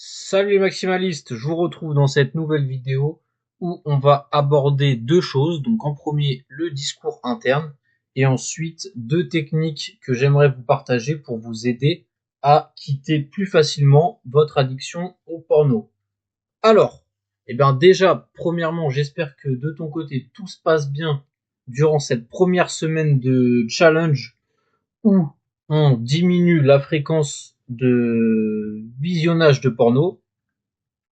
Salut les maximalistes, je vous retrouve dans cette nouvelle vidéo où on va aborder deux choses. Donc en premier, le discours interne et ensuite deux techniques que j'aimerais vous partager pour vous aider à quitter plus facilement votre addiction au porno. Alors, déjà, premièrement, j'espère que de ton côté tout se passe bien durant cette première semaine de challenge où on diminue la fréquence de visionnage de porno.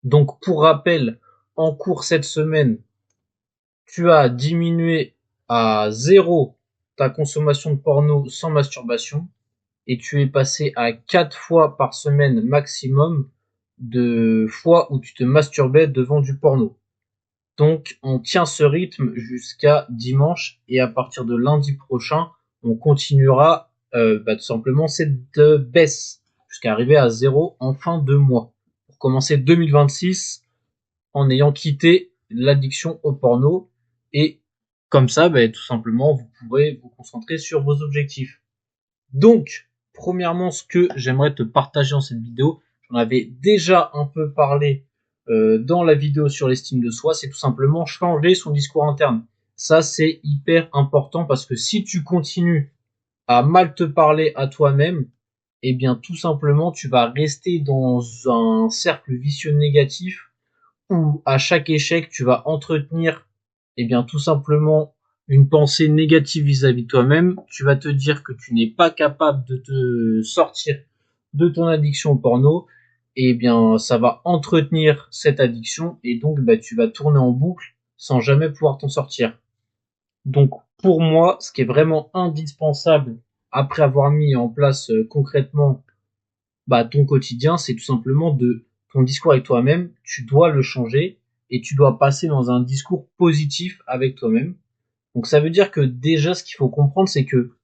Donc, pour rappel, en cours cette semaine, tu as diminué à zéro ta consommation de porno sans masturbation et tu es passé à 4 fois par semaine maximum de fois où tu te masturbais devant du porno. Donc, on tient ce rythme jusqu'à dimanche et à partir de lundi prochain, on continuera tout simplement cette baisse jusqu'à arriver à zéro en fin de mois pour commencer 2026 en ayant quitté l'addiction au porno et comme ça, tout simplement, vous pourrez vous concentrer sur vos objectifs. Donc, premièrement, ce que j'aimerais te partager dans cette vidéo, j'en avais déjà un peu parlé dans la vidéo sur l'estime de soi, c'est tout simplement changer son discours interne. Ça, c'est hyper important parce que si tu continues à mal te parler à toi-même, eh bien, tout simplement, tu vas rester dans un cercle vicieux négatif où à chaque échec, tu vas entretenir, tout simplement une pensée négative vis-à-vis de toi-même. Tu vas te dire que tu n'es pas capable de te sortir de ton addiction au porno. Et ça va entretenir cette addiction et donc, tu vas tourner en boucle sans jamais pouvoir t'en sortir. Donc, pour moi, ce qui est vraiment indispensable après avoir mis en place concrètement ton quotidien, c'est tout simplement de ton discours avec toi-même, tu dois le changer et tu dois passer dans un discours positif avec toi-même. Donc ça veut dire que déjà ce qu'il faut comprendre, c'est que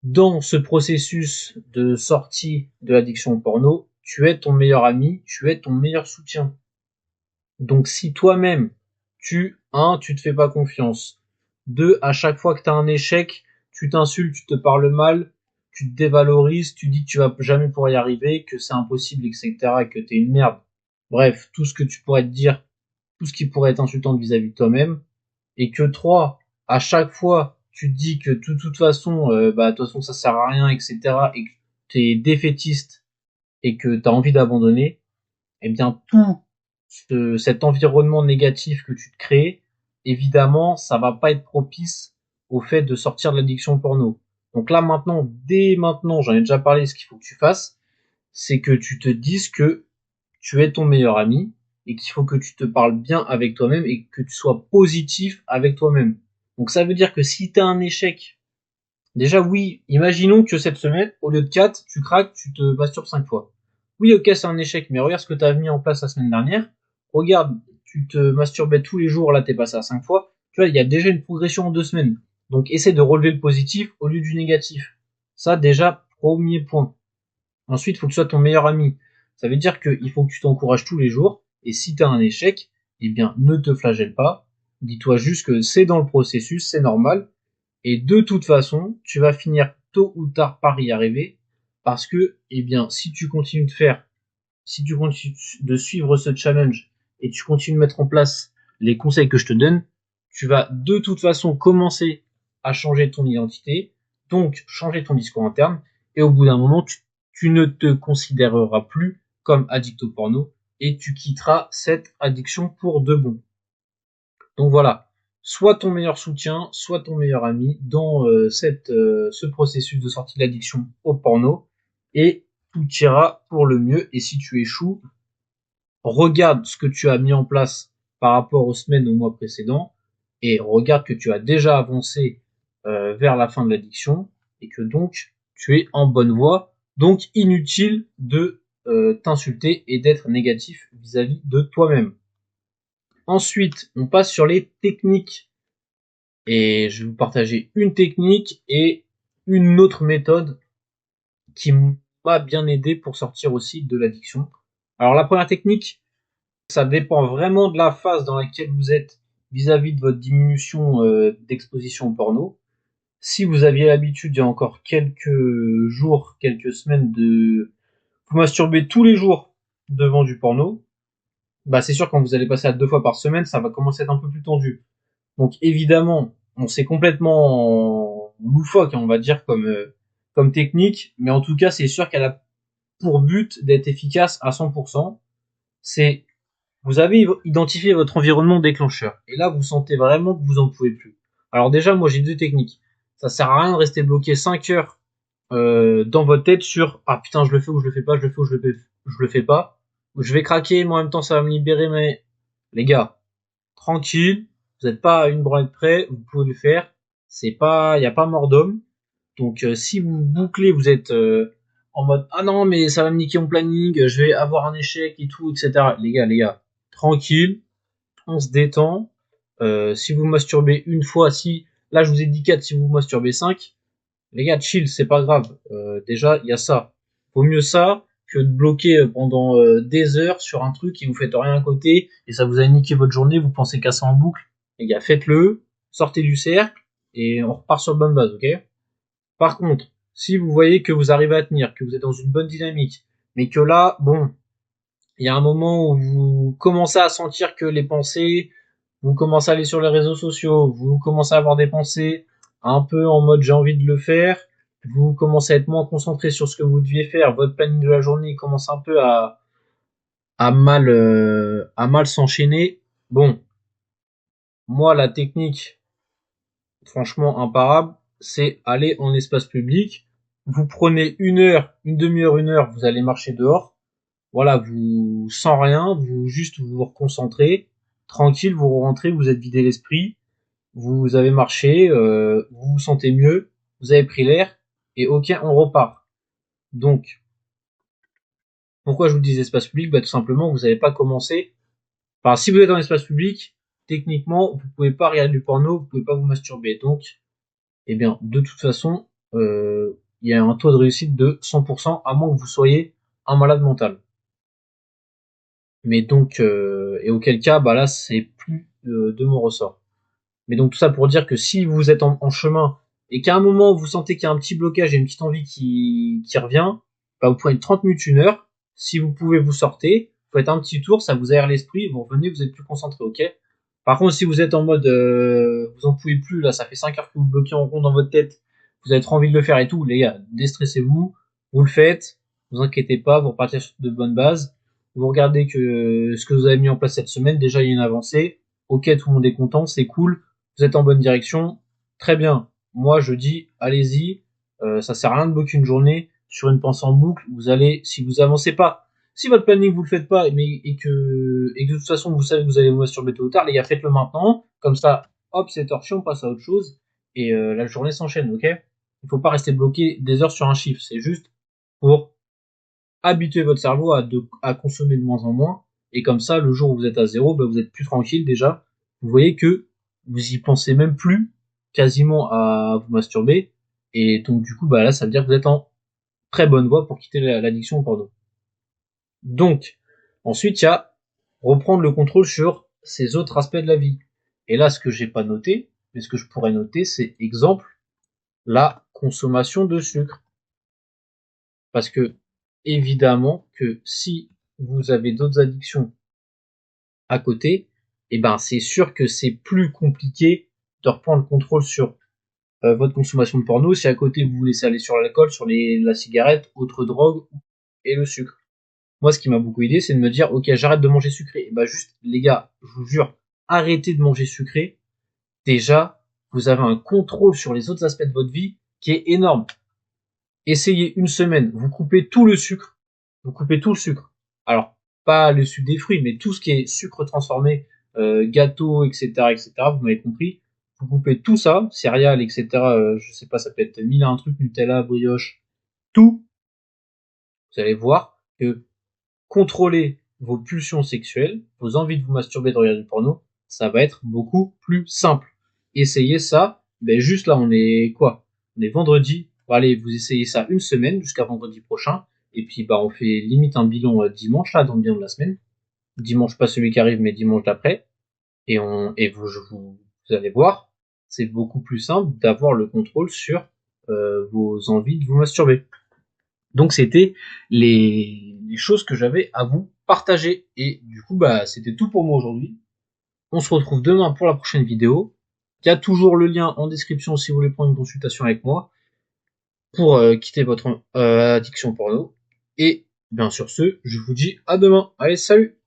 dans ce processus de sortie de l'addiction au porno, tu es ton meilleur ami, tu es ton meilleur soutien. Donc si toi-même, tu te fais pas confiance. Deux, à chaque fois que tu as un échec, tu t'insultes, tu te parles mal, tu te dévalorises, tu dis que tu vas jamais pouvoir y arriver, que c'est impossible, etc., et que t'es une merde. Bref, tout ce que tu pourrais te dire, tout ce qui pourrait être insultant vis-à-vis de toi-même. Et que trois, à chaque fois, tu te dis que de toute façon, de toute façon, ça sert à rien, etc., et que t'es défaitiste et que t'as envie d'abandonner, eh bien, tout cet environnement négatif que tu te crées, évidemment, ça va pas être propice au fait de sortir de l'addiction au porno. Donc là, maintenant, dès maintenant, j'en ai déjà parlé, ce qu'il faut que tu fasses, c'est que tu te dises que tu es ton meilleur ami et qu'il faut que tu te parles bien avec toi-même et que tu sois positif avec toi-même. Donc ça veut dire que si tu as un échec, déjà oui, imaginons que cette semaine, au lieu de 4, tu craques, tu te masturbes 5 fois. Oui, ok, c'est un échec, mais regarde ce que tu as mis en place la semaine dernière. Regarde, tu te masturbais tous les jours, là t'es passé à 5 fois. Tu vois, il y a déjà une progression en 2 semaines. Donc essaie de relever le positif au lieu du négatif. Ça déjà, premier point. Ensuite, il faut que tu sois ton meilleur ami. Ça veut dire qu'il faut que tu t'encourages tous les jours. Et si tu as un échec, eh bien, ne te flagelle pas. Dis-toi juste que c'est dans le processus, c'est normal. Et de toute façon, tu vas finir tôt ou tard par y arriver. Parce que, si tu continues de faire, si tu continues de suivre ce challenge et tu continues de mettre en place les conseils que je te donne, tu vas de toute façon commencer à changer ton identité, donc changer ton discours interne. Et au bout d'un moment, tu ne te considéreras plus comme addict au porno et tu quitteras cette addiction pour de bon. Donc voilà, soit ton meilleur soutien, soit ton meilleur ami dans ce processus de sortie de l'addiction au porno et tout ira pour le mieux. Et si tu échoues, regarde ce que tu as mis en place par rapport aux semaines, aux mois précédents et regarde que tu as déjà avancé vers la fin de l'addiction et que donc tu es en bonne voie. Donc inutile de t'insulter et d'être négatif vis-à-vis de toi-même. Ensuite, on passe sur les techniques. Et je vais vous partager une technique et une autre méthode qui m'a bien aidé pour sortir aussi de l'addiction. Alors la première technique, ça dépend vraiment de la phase dans laquelle vous êtes vis-à-vis de votre diminution d'exposition au porno. Si vous aviez l'habitude il y a encore quelques jours, quelques semaines de vous masturber tous les jours devant du porno, bah c'est sûr quand vous allez passer à 2 fois par semaine, ça va commencer à être un peu plus tendu. Donc évidemment, on s'est complètement loufoque, on va dire comme technique, mais en tout cas c'est sûr qu'elle a pour but d'être efficace à 100%. C'est vous avez identifié votre environnement déclencheur et là vous sentez vraiment que vous en pouvez plus. Alors déjà moi j'ai deux techniques. Ça sert à rien de rester bloqué 5 heures dans votre tête sur ah putain je le fais ou je le fais pas, je le fais ou je le fais pas. Je vais craquer, mais en même temps ça va me libérer, mais les gars, tranquille, vous n'êtes pas à une branlette près, vous pouvez le faire. C'est pas, il y a pas mort d'homme. Donc si vous bouclez, vous êtes en mode ah non mais ça va me niquer mon planning, je vais avoir un échec et tout, etc. Les gars, tranquille, on se détend. Si vous masturbez une fois, si là je vous ai dit 4, si vous masturbez 5, les gars, chill, c'est pas grave. Déjà, il y a ça. Vaut mieux ça que de bloquer pendant des heures sur un truc et vous faites rien à côté et ça vous a niqué votre journée, vous pensez casser en boucle. Les gars, faites-le, sortez du cercle et on repart sur de bonne base, ok? Par contre, si vous voyez que vous arrivez à tenir, que vous êtes dans une bonne dynamique, mais que là, bon, il y a un moment où vous commencez à sentir que les pensées, vous commencez à aller sur les réseaux sociaux, vous commencez à avoir des pensées un peu en mode j'ai envie de le faire, vous commencez à être moins concentré sur ce que vous deviez faire, votre planning de la journée commence un peu à mal s'enchaîner. Bon, moi la technique, franchement imparable, c'est aller en espace public. Vous prenez une heure, une demi-heure, une heure, vous allez marcher dehors. Voilà, vous sans rien, vous juste vous reconcentrez, tranquille, vous rentrez, vous êtes vidé l'esprit, vous avez marché, vous vous sentez mieux, vous avez pris l'air, et ok, on repart. Donc, pourquoi je vous dis espace public? Bah tout simplement, vous n'avez pas commencé. Enfin, si vous êtes dans l'espace public, techniquement, vous pouvez pas regarder du porno, vous pouvez pas vous masturber. Donc, eh bien, de toute façon, il y a un taux de réussite de 100%, à moins que vous soyez un malade mental. Mais donc, et auquel cas, bah là, c'est plus de mon ressort. Mais donc tout ça pour dire que si vous êtes en chemin et qu'à un moment vous sentez qu'il y a un petit blocage et une petite envie qui revient, bah vous prenez 30 minutes, une heure. Si vous pouvez, vous sortez, vous faites un petit tour, ça vous aère l'esprit, vous revenez, vous êtes plus concentré, ok. Par contre, si vous êtes en mode vous en pouvez plus, là, ça fait 5 heures que vous bloquez en rond dans votre tête, vous avez trop envie de le faire et tout, les gars, déstressez-vous, vous le faites, vous inquiétez pas, vous repartez sur de bonnes bases, vous regardez que ce que vous avez mis en place cette semaine, déjà il y a une avancée, ok, tout le monde est content, c'est cool, vous êtes en bonne direction, très bien. Moi, je dis, allez-y, ça sert à rien de bloquer une journée sur une pensée en boucle. Vous allez, si vous avancez pas, si votre planning vous le faites pas, mais et que de toute façon vous savez que vous allez vous masturber tôt ou tard, les gars, faites-le maintenant. Comme ça, hop, c'est torché, on passe à autre chose et la journée s'enchaîne, ok? Il faut pas rester bloqué des heures sur un chiffre. C'est juste pour habituer votre cerveau à consommer de moins en moins. Et comme ça, le jour où vous êtes à zéro, bah, vous êtes plus tranquille déjà. Vous voyez que vous y pensez même plus quasiment à vous masturber. Et donc du coup, bah là, ça veut dire que vous êtes en très bonne voie pour quitter l'addiction au porno. Donc, ensuite, il y a reprendre le contrôle sur ces autres aspects de la vie. Et là, ce que j'ai pas noté, mais ce que je pourrais noter, c'est exemple, la consommation de sucre. Parce que, évidemment, que si vous avez d'autres addictions à côté, eh ben, c'est sûr que c'est plus compliqué de reprendre le contrôle sur votre consommation de porno si à côté vous vous laissez aller sur l'alcool, sur la cigarette, autre drogue et le sucre. Moi, ce qui m'a beaucoup aidé, c'est de me dire, ok, j'arrête de manger sucré. Et bah, juste, les gars, je vous jure, arrêtez de manger sucré. Déjà, vous avez un contrôle sur les autres aspects de votre vie qui est énorme. Essayez une semaine, vous coupez tout le sucre, vous coupez tout le sucre. Alors, pas le sucre des fruits, mais tout ce qui est sucre transformé, gâteau, etc., etc., vous m'avez compris. Vous coupez tout ça, céréales, etc., je sais pas, ça peut être mille et un trucs, Nutella, brioche, tout. Vous allez voir que contrôler vos pulsions sexuelles, vos envies de vous masturber, de regarder du porno, ça va être beaucoup plus simple. Essayez ça, ben juste là, on est quoi? On est vendredi. Bon, allez, vous essayez ça une semaine jusqu'à vendredi prochain. Et puis, bah, on fait limite un bilan dimanche, là, dans le bilan de la semaine. Dimanche, pas celui qui arrive, mais dimanche d'après. Et vous allez voir, c'est beaucoup plus simple d'avoir le contrôle sur vos envies de vous masturber. Donc, c'était les les choses que j'avais à vous partager. Et du coup, bah, c'était tout pour moi aujourd'hui. On se retrouve demain pour la prochaine vidéo. Il y a toujours le lien en description si vous voulez prendre une consultation avec moi pour quitter votre addiction porno. Et bien sur ce, je vous dis à demain. Allez, salut!